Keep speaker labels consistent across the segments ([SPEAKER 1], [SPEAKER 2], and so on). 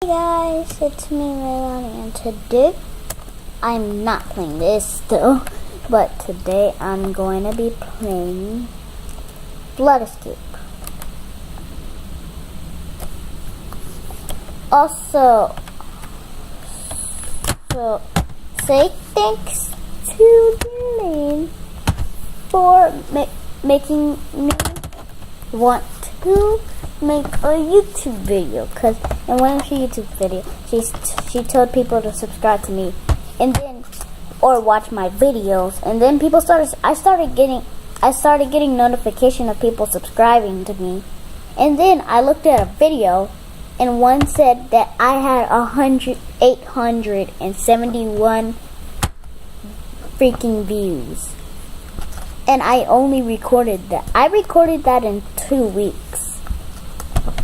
[SPEAKER 1] Hey guys, it's me, Leilani, and today I'm not playing this still, but today I'm going to be playing Blood Escape. Also, say thanks to Dylan for making me want to make a YouTube video, and one of her YouTube video she told people to subscribe to me and then or watch my videos, and then I started getting notification of people subscribing to me, and then I looked at a video and one said that I had 871 freaking views, and I only recorded that. I recorded that in 2 weeks.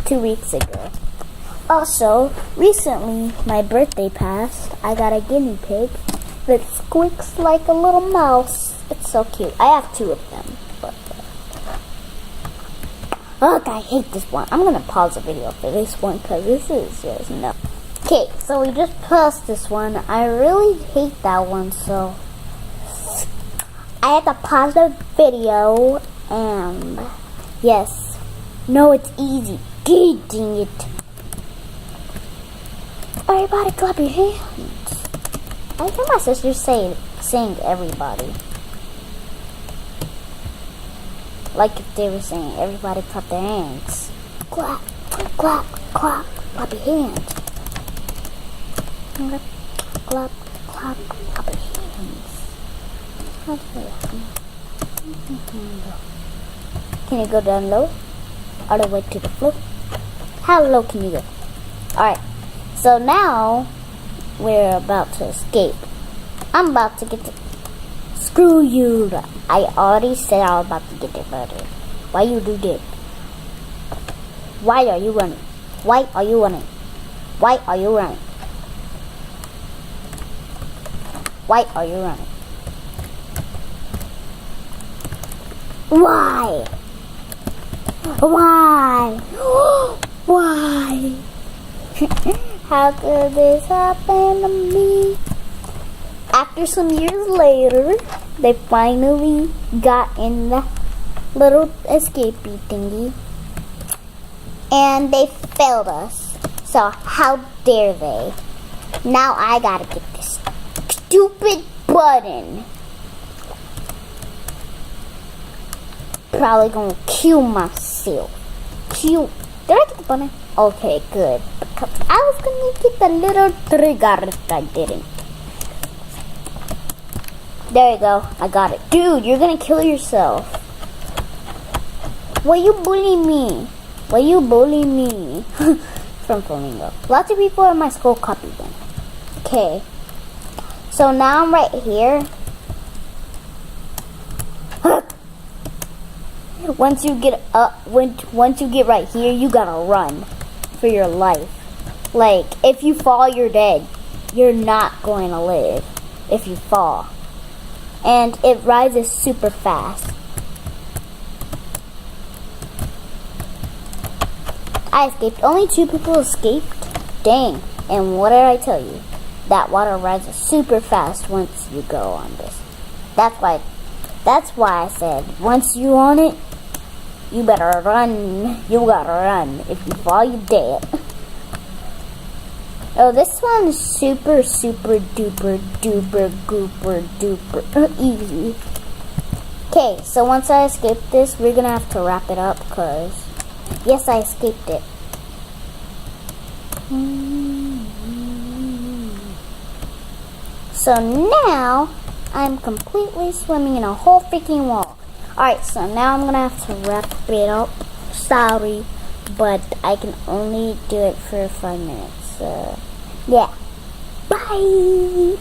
[SPEAKER 1] 2 weeks ago. Also, recently my birthday passed. I got a guinea pig that squeaks like a little mouse. It's so cute. I have 2 of them. Ugh, I hate this one. I'm gonna pause the video for this one because this is just no. Okay, so we just paused this one. I really hate that one, so I had to pause the video. And yes, no, it's easy. Dang it. Everybody clap your hands. I hear my sister saying everybody. Like if they were saying everybody clap their hands. Clap, clap, clap, clap your hands. Clap, clap, clap, clap your hands. Can you go down low? All the way to the floor? How low can you go? Alright, so now we're about to escape. I'm about to get to... Screw you! I already said I was about to get there better. Why you do that? Why are you running? Why are you running? Why are you running? Why are you running? Why? Why? Why? How could this happen to me? After some years later, they finally got in the little escapee thingy, and they failed us. So how dare they? Now I gotta get this stupid button. Probably gonna kill myself. Did I get the button? Okay, good. Because I was gonna get the little trigger if I didn't. There you go. I got it. Dude, you're gonna kill yourself. Why you bully me? Why you bully me? From Flamingo. Lots of people in my school copied them. Okay. So now I'm right here. Once you get right here, you gotta run for your life. Like, if you fall, you're dead. You're not going to live if you fall. And it rises super fast. I escaped. Only 2 people escaped. Dang. And what did I tell you? That water rises super fast once you go on this. That's why I said, once you on it, you better run. You gotta run. If you fall, you're dead. Oh, this one is super, super, duper, duper, gooper, duper easy. Okay, so once I escape this, we're gonna have to wrap it up, because, yes, I escaped it. So now, I'm completely swimming in a whole freaking wall. Alright, so now I'm gonna have to wrap it up. Sorry, but I can only do it for 5 minutes. Yeah. Bye!